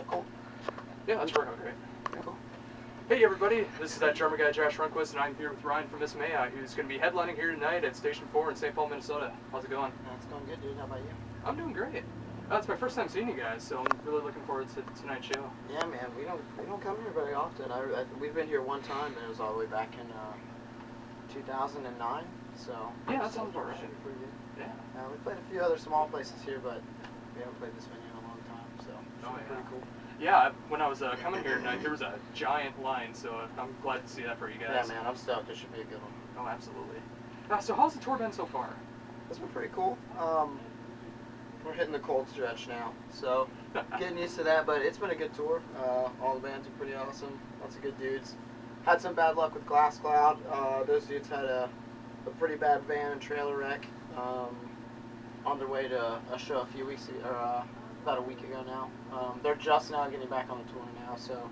Cool. Yeah, that's working out great. Yeah, cool. Hey everybody, this is that German guy Josh Runquist, and I'm here with Ryan from Miss Maya, who's going to be headlining here tonight at Station 4 in St. Paul, Minnesota. How's it going? It's going good, dude. How about you? I'm doing great. It's my first time seeing you guys, so I'm really looking forward to tonight's show. Yeah, man. We don't come here very often. We've been here one time, and it was all the way back in 2009. So yeah, that sounds about right. Pretty good. Yeah. We played a few other small places here, but we haven't played this venue in a long time, so pretty cool. Yeah, when I was coming here tonight, there was a giant line, so I'm glad to see that for you guys. Yeah, man, I'm stoked. This should be a good one. Oh, absolutely. So how's the tour been so far? It's been pretty cool. We're hitting the cold stretch now, so getting used to that, but it's been a good tour. All the bands are pretty awesome. Lots of good dudes. Had some bad luck with Glass Cloud. Those dudes had a pretty bad van and trailer wreck on their way to a show a few weeks ago, or about a week ago now. They're just now getting back on the tour now, so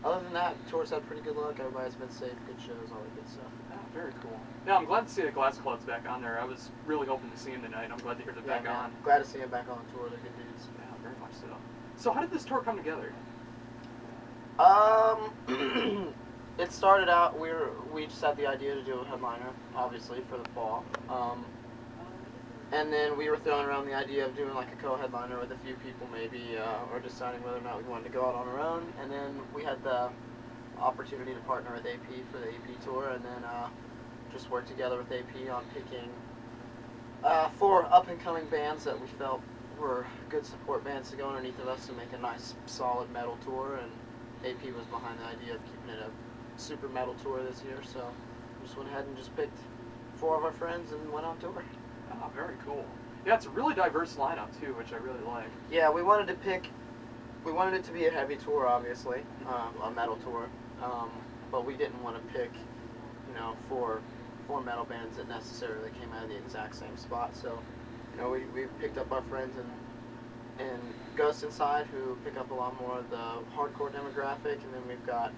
other than that, the tour's had pretty good luck. Everybody's been safe, good shows, all that good stuff. Oh, very cool. Yeah, I'm glad to see the Glass Cloud's back on there. I was really hoping to see him tonight. I'm glad to hear they're back on. Glad to see him back on the tour. They're good dudes. Yeah, very much so. So how did this tour come together? It started out, we just had the idea to do a headliner, obviously, for the fall. And then we were throwing around the idea of doing like a co-headliner with a few people maybe, or deciding whether or not we wanted to go out on our own. And then we had the opportunity to partner with AP for the AP tour, and then just work together with AP on picking 4 up-and-coming bands that we felt were good support bands to go underneath of us to make a nice, solid metal tour. And AP was behind the idea of keeping it a super metal tour this year, so we just went ahead and just picked 4 of our friends and went on tour. Oh, very cool. Yeah, it's a really diverse lineup too, which I really like. Yeah, we wanted it to be a heavy tour, obviously, a metal tour, but we didn't want to pick, you know, four metal bands that necessarily came out of the exact same spot. So, you know, we picked up our friends in Ghost Inside, who pick up a lot more of the hardcore demographic, and then we've got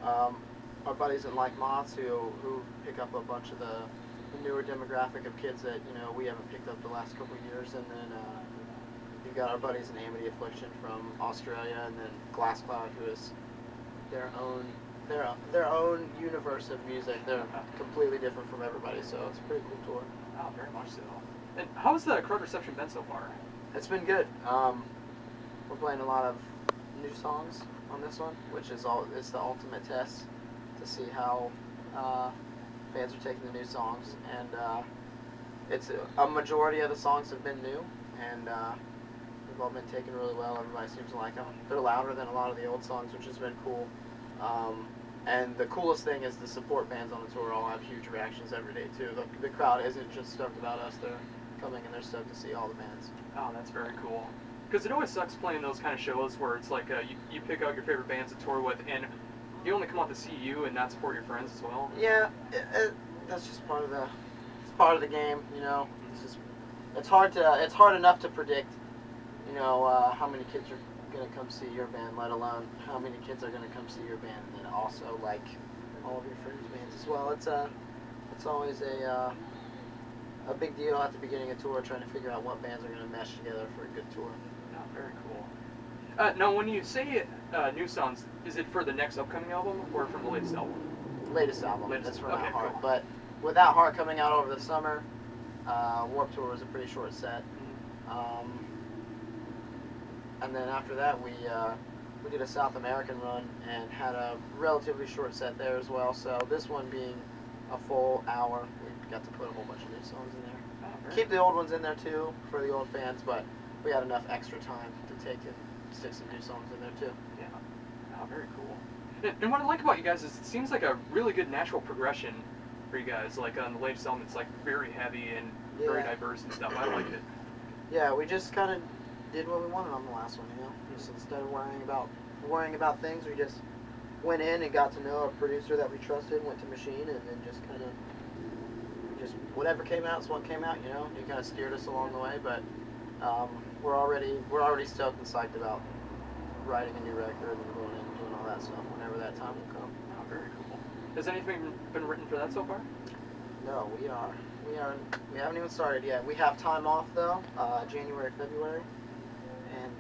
our buddies in Like Moths who pick up a bunch of the newer demographic of kids that, you know, we haven't picked up the last couple of years. And then you've got our buddies in Amity Affliction from Australia, and then Glass Cloud, who is their own universe of music. They're completely different from everybody, so it's a pretty cool tour. Oh, very much so. And how's the crowd reception been so far? It's been good. We're playing a lot of new songs on this one, which is it's the ultimate test to see how fans are taking the new songs, and it's a majority of the songs have been new, and they've all been taken really well. Everybody seems to like them. They're louder than a lot of the old songs, which has been cool. And the coolest thing is the support bands on the tour all have huge reactions every day too. The crowd isn't just stoked about us; they're coming and they're stoked to see all the bands. Oh, that's very cool. Because it always sucks playing those kind of shows where it's like you pick out your favorite bands to tour with, and you only come out to see you and not support your friends as well. Yeah, that's just part of the game, you know. It's hard enough to predict, you know, how many kids are gonna come see your band, let alone how many kids are gonna come see your band, and then also like all of your friends' bands as well. It's always a big deal at the beginning of tour, trying to figure out what bands are gonna mesh together for a good tour. Oh, very cool. Now, when you say new songs, is it for the next upcoming album or from the latest album? Latest album. Latest. That's Without Heart. Cool. But Without Heart coming out over the summer, Warped Tour was a pretty short set. And then after that, we did a South American run and had a relatively short set there as well. So this one being a full hour, we got to put a whole bunch of new songs in there. Oh, Keep the old ones in there too for the old fans, but we had enough extra time to take and stick some new songs in there too. Yeah. Oh, very cool. And what I like about you guys is it seems like a really good natural progression for you guys. Like on the latest album, it's like very heavy and very diverse and stuff. I like it. Yeah, we just kind of did what we wanted on the last one, you know. Just instead of worrying about things, we just went in and got to know a producer that we trusted, went to Machine, and then just kind of whatever came out is what came out, you know. He kind of steered us along the way, but we're already stoked and psyched about writing a new record and going in and doing all that stuff whenever that time will come. Oh, very cool. Has anything been written for that so far? No, we haven't even started yet. We have time off though, January, February, and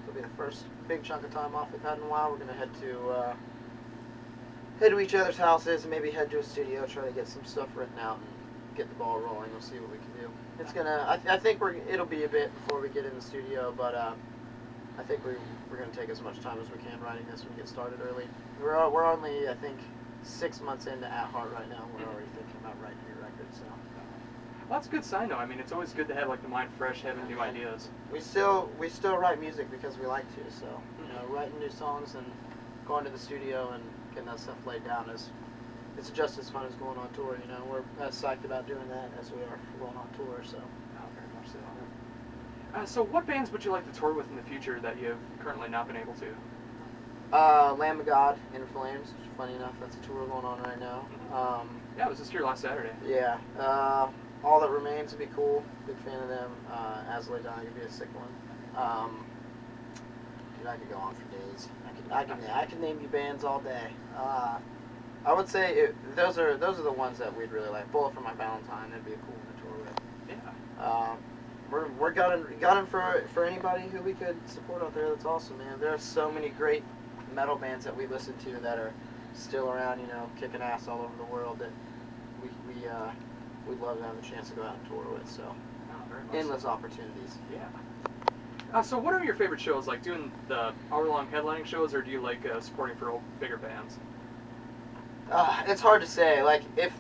It'll be the first big chunk of time off we've had in a while. We're gonna head to each other's houses and maybe head to a studio, try to get some stuff written out and get the ball rolling. We'll see what we can do. It's gonna. I think it'll be a bit before we get in the studio, but I think we're gonna take as much time as we can writing this and get started early. We're only, I think, 6 months into At Heart right now. We're already thinking about writing new records. So. Well, that's a good sign, though. I mean, it's always good to have like the mind fresh, having new ideas. We still write music because we like to. So writing new songs and going to the studio and getting that stuff laid down it's just as fun as going on tour. We're as psyched about doing that as we are going on tour. So. Oh, very much so. So what bands would you like to tour with in the future that you've currently not been able to? Lamb of God, In Flames. Funny enough, that's a tour going on right now. Yeah, it was just here last Saturday. Yeah. All That Remains would be cool. Big fan of them. As Lay Dying would be a sick one. Dude, I could go on for days. I can name you bands all day. I would say those are the ones that we'd really like. Bullet for My Valentine. That'd be a cool one to tour with. Yeah. We're gunning for anybody who we could support out there. That's awesome, man. There are so many great metal bands that we listen to that are still around, kicking ass all over the world that we'd love to have a chance to go out and tour with. So, endless opportunities. Yeah. So what are your favorite shows? Like doing the hour-long headlining shows, or do you like supporting for bigger bands? It's hard to say. Like if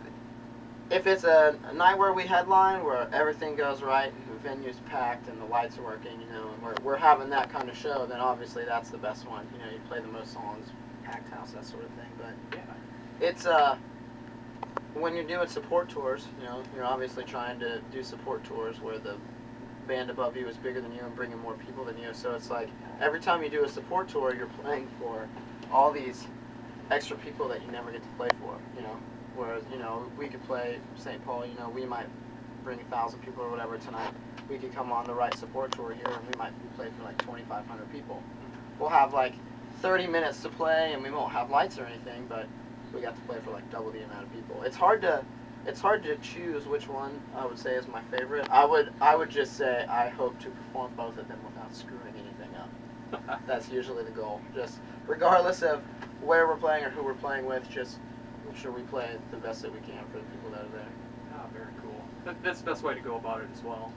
it's a night where we headline, where everything goes right, and the venue's packed, and the lights are working, and we're having that kind of show, then obviously that's the best one. You play the most songs, packed house, that sort of thing. But yeah, it's when you're doing support tours, you're obviously trying to do support tours where the band above you is bigger than you and bringing more people than you. So it's like every time you do a support tour, you're playing for all these extra people that you never get to play for. Whereas, we could play St. Paul, we might bring 1,000 people or whatever tonight. We could come on the right support tour here and we might play for like 2,500 people. We'll have like 30 minutes to play and we won't have lights or anything, but we got to play for like double the amount of people. It's hard to choose which one I would say is my favorite. I would just say I hope to perform both of them without screwing anything up. That's usually the goal. Just regardless of where we're playing or who we're playing with, just make sure we play the best that we can for the people that are there. Oh, very cool. That's the best way to go about it as well.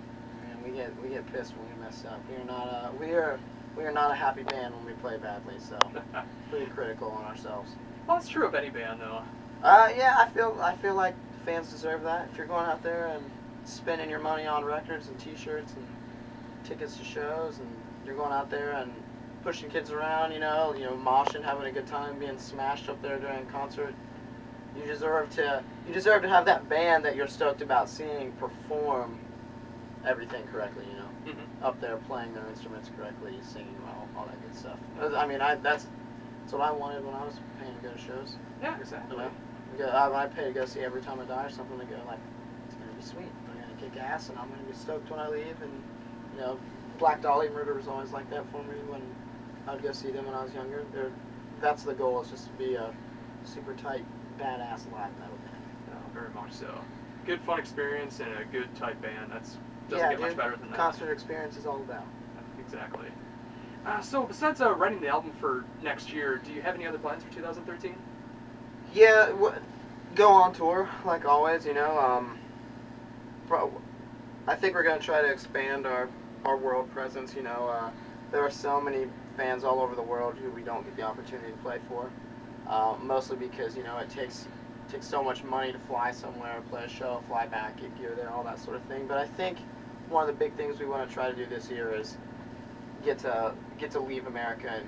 And we get pissed when we mess up. We are not a happy band when we play badly, so pretty critical on ourselves. Well, that's true of any band, though. Yeah, I feel like fans deserve that. If you're going out there and spending your money on records and T-shirts and tickets to shows, and you're going out there and pushing kids around, moshing, having a good time, being smashed up there during a concert, you deserve to have that band that you're stoked about seeing perform everything correctly. Up there playing their instruments correctly, singing all that good stuff. I mean, that's what I wanted when I was paying to go to shows. Yeah, exactly. I pay to go see Every Time I Die or something to go like, it's gonna be sweet. I'm gonna kick ass and I'm gonna be stoked when I leave. And Black Dahlia Murder was always like that for me when I would go see them when I was younger. That's the goal, is just to be a super tight, badass live metal band. Oh, very much so. Good fun experience and a good tight band. Doesn't get much better than that. Concert experience is all about. Exactly. So besides writing the album for next year, do you have any other plans for 2013? Yeah, go on tour like always. I think we're gonna try to expand our world presence. There are so many fans all over the world who we don't get the opportunity to play for. Mostly because it takes so much money to fly somewhere, play a show, fly back, get gear there, all that sort of thing. But I think one of the big things we want to try to do this year is get to leave America and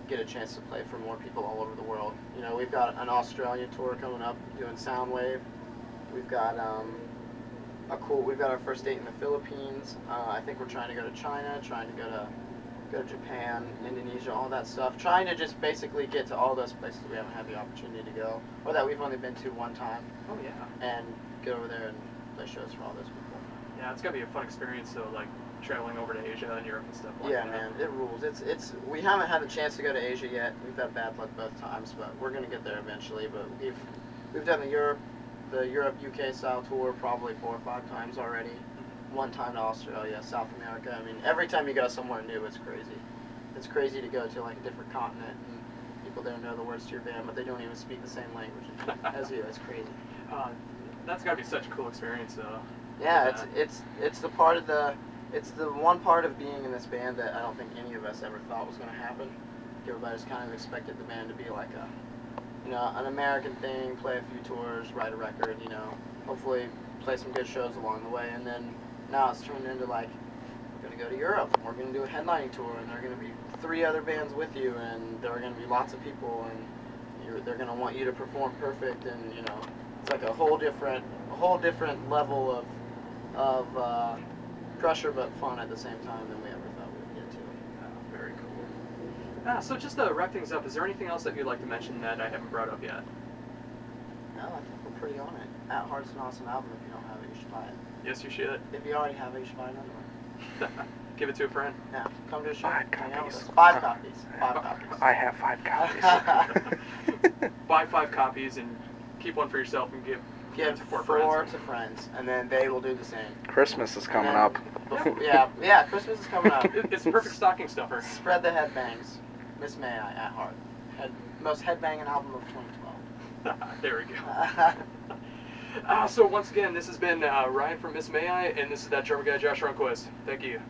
get a chance to play for more people all over the world. We've got an Australian tour coming up, doing Soundwave. We've got we've got our first date in the Philippines. I think we're trying to go to China, trying to go to Japan, Indonesia, all that stuff. Trying to just basically get to all those places we haven't had the opportunity to go, or that we've only been to one time. Oh yeah. And get over there and play shows for all those people. Yeah, it's gotta be a fun experience though, like traveling over to Asia and Europe and stuff like that. Yeah, man, it rules. We haven't had a chance to go to Asia yet. We've had bad luck both times, but we're gonna get there eventually. But we've done the Europe UK style tour probably 4 or 5 times already. One time to Australia, South America. I mean, every time you go somewhere new, it's crazy. it's crazy to go to like a different continent and people there know the words to your band, but they don't even speak the same language as you. It's crazy. That's gotta be such a cool experience. Yeah, it's the part of it's the one part of being in this band that I don't think any of us ever thought was going to happen. Everybody's kind of expected the band to be like a, you know, an American thing, play a few tours, write a record, you know, hopefully play some good shows along the way, and then now it's turned into like, we're going to go to Europe, and we're going to do a headlining tour, and there are going to be 3 other bands with you, and there are going to be lots of people, and they're going to want you to perform perfect, and, you know, it's like a whole different level of pressure but fun at the same time than we ever thought we would get to. Very cool. So just to wrap things up, is there anything else that you'd like to mention that I haven't brought up yet? No, I think we're pretty on it. At Heart's an awesome album. If you don't have it, you should buy it. Yes, you should. If you already have it, you should buy another one. Give it to a friend. Yeah, come to a show. 5 copies. 5 copies. 5 copies. I have 5 copies. Buy 5 copies and keep one for yourself and give 4 to friends, and then they will do the same. Christmas is coming up. Yeah, Christmas is coming up. It's a perfect stocking stuffer. Spread the headbangs. Miss May I at Heart. Most headbanging album of 2012. There we go. So once again, this has been Ryan from Miss May I, and this is that drummer guy, Josh Runquist. Thank you.